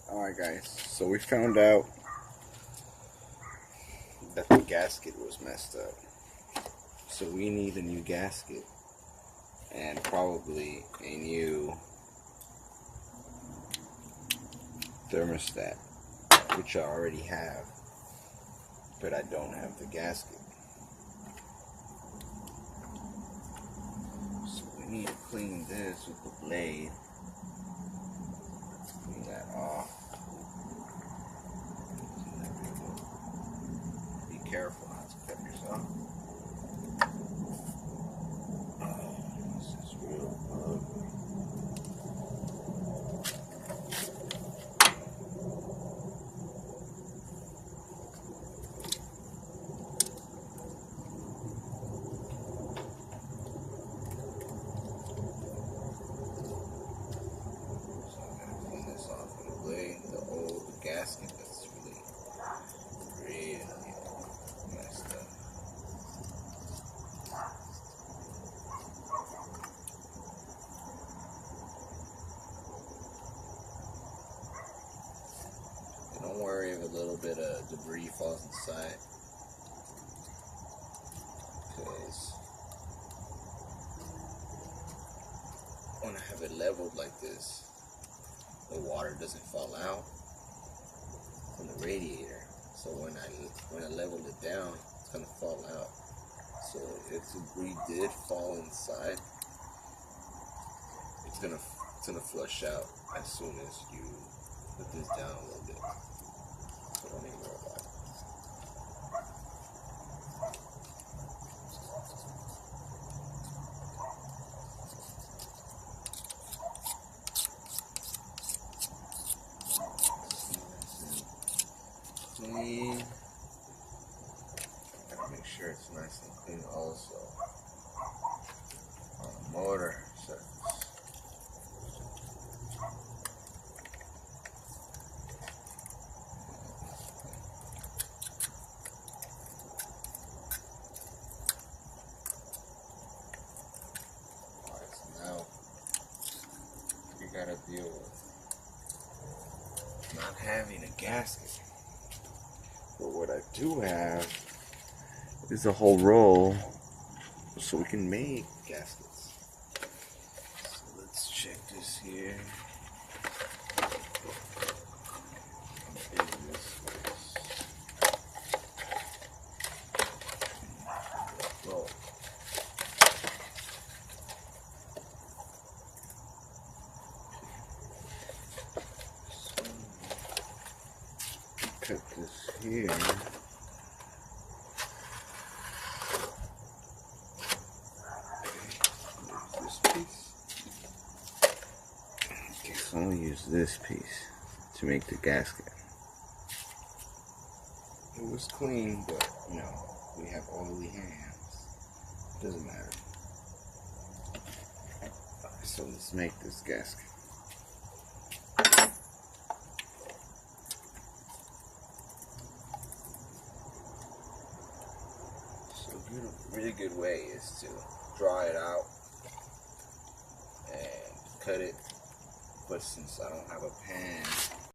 Alright guys, so we found out that the gasket was messed up. So we need a new gasket and probably a new thermostat, which I already have, but I don't have the gasket. So we need to clean this with the blade. Let's clean that off. Be careful not to cut yourself. This is real ugly. The old gasket that's really messed up. And don't worry if a little bit of debris falls inside, because when I have it leveled like this, the water doesn't fall out from the radiator. So when I level it down, it's gonna fall out. So if debris did fall inside, it's gonna flush out as soon as you put this down a little bit. So don't even worry about it. Clean. Gotta make sure it's nice and clean also on the motor surface. Alright, so now we gotta deal with not having a gasket. But what I do have is a whole roll so we can make gaskets. So let's check this here. Cut this here. This piece. Okay, so I'm gonna use this piece to make the gasket. It was clean, but you know, we have oily hands. It doesn't matter. Alright, so let's make this gasket. A really good way is to draw it out and cut it, but since I don't have a pan,